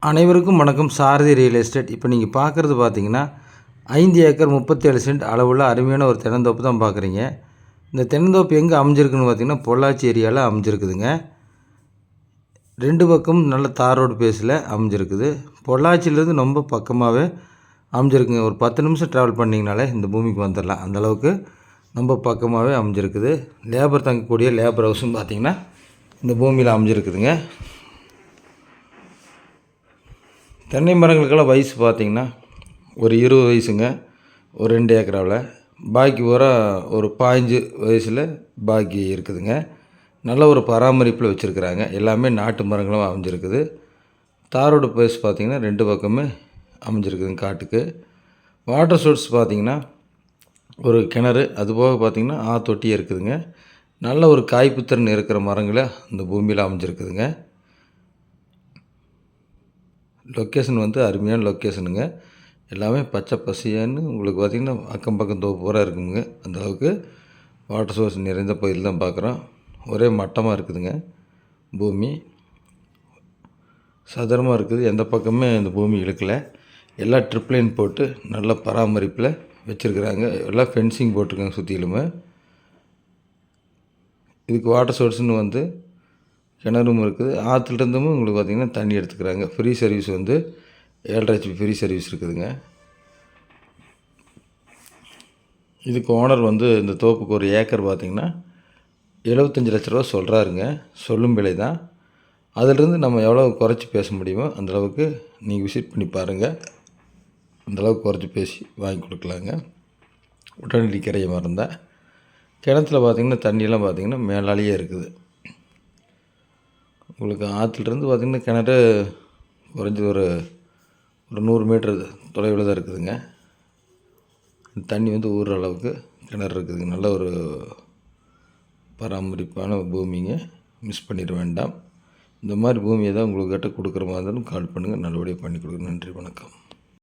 அனைவருக்கும் வணக்கம். சாரதி real estate. இப்போ நீங்கள் பார்க்குறது பார்த்தீங்கன்னா 5 ஏக்கர் 37 சென்ட் அளவுள்ள அருமையான ஒரு தென்னந்தோப்பு தான் பார்க்குறீங்க. இந்த தென்னந்தோப்பு எங்கே அமைஞ்சிருக்குன்னு பார்த்தீங்கன்னா பொள்ளாச்சி ஏரியாவில் அமைஞ்சிருக்குதுங்க. 2 பக்கம் நல்ல தார் ரோடு பேஸில் அமைஞ்சிருக்குது. பொள்ளாச்சியிலேருந்து ரொம்ப பக்கமாகவே அமைஞ்சிருக்குங்க. ஒரு 10 நிமிஷம் ட்ராவல் பண்ணிங்கனாலே இந்த பூமிக்கு வந்துடலாம். அந்தளவுக்கு ரொம்ப பக்கமாகவே அமைஞ்சிருக்குது. லேபர் தங்கக்கூடிய லேபர் ஹவுஸும் பார்த்திங்கன்னா இந்த பூமியில் அமைஞ்சிருக்குதுங்க. தென்னை மரங்களுக்கெல்லாம் வயசு பார்த்திங்கன்னா ஒரு 20 வயசுங்க. ஒரு 2 ஏக்கராவில் பாக்கி பூரா ஒரு 15 வயசில் பாக்கி இருக்குதுங்க. நல்ல ஒரு பராமரிப்பில் வச்சுருக்குறாங்க. எல்லாமே நாட்டு மரங்களும் அமைஞ்சிருக்குது. தாரோட பேஸ் பார்த்திங்கன்னா 2 பக்கமே அமைஞ்சிருக்குதுங்க. காட்டுக்கு வாட்டர் சோர்ஸ் பார்த்திங்கன்னா ஒரு கிணறு, அதுபோக பார்த்திங்கன்னா ஆத்தொட்டியே இருக்குதுங்க. நல்ல ஒரு காய்ப்புத்திறன் இருக்கிற மரங்களை இந்த பூமியில் அமைஞ்சிருக்குதுங்க. லொக்கேஷன் வந்து அருமையான லொக்கேஷனுங்க. எல்லாமே பச்சை பசேன்னு உங்களுக்கு பார்த்திங்கன்னா அக்கம் பக்கம் தோப்பு பூரா இருக்குங்க. அந்தளவுக்கு வாட்டர் சோர்ஸ் நிறைந்த பகுதியில் தான் பார்க்குறோம். ஒரே மட்டமாக இருக்குதுங்க. பூமி சதுரமாக இருக்குது. எந்த பக்கமே இந்த பூமி இழுக்கலை. எல்லாம் ட்ரிப் லைன் போட்டு நல்ல பராமரிப்பில் வச்சுருக்குறாங்க. எல்லாம் ஃபென்சிங் போட்டிருக்காங்க சுற்றிலுமே. இதுக்கு வாட்டர் சோர்ஸ்னு வந்து கிணறும் இருக்குது. ஆற்றுலேருந்தும் உங்களுக்கு பார்த்திங்கன்னா தண்ணி எடுத்துக்கிறாங்க. ஃப்ரீ சர்வீஸ் வந்து 7.5 HP ஃப்ரீ சர்வீஸ் இருக்குதுங்க. இதுக்கு ஓனர் வந்து இந்த தோப்புக்கு ஒரு ஏக்கர் பார்த்திங்கன்னா 75 லட்ச ரூபா சொல்கிறாருங்க. சொல்லும் விலை தான். அதிலிருந்து நம்ம எவ்வளோ குறைச்சி பேச முடியுமோ அந்தளவுக்கு நீங்கள் விசிட் பண்ணி பாருங்கள். அந்தளவுக்கு குறைச்சி பேசி வாங்கி கொடுக்கலாங்க. உடனடி கிரைய மரம் தான். கிணத்துல பார்த்திங்கன்னா தண்ணியெல்லாம் பார்த்திங்கன்னா மேலாலேயே இருக்குது. உங்களுக்கு ஆற்றுலேருந்து பார்த்திங்கன்னா கிணறு குறைஞ்சது ஒரு 100 மீட்டர் தொலைவில் தான் இருக்குதுங்க. தண்ணி வந்து ஊறுற அளவுக்கு கிணறு இருக்குதுங்க. நல்ல ஒரு பராமரிப்பான பூமிங்க. மிஸ் பண்ணிட வேண்டாம். இந்த மாதிரி பூமியை தான் உங்கள்கிட்ட கொடுக்குற மாதிரி இருந்தாலும் கால் பண்ணுங்கள். நல்லபடியாக பண்ணி கொடுக்குறேன். நன்றி, வணக்கம்.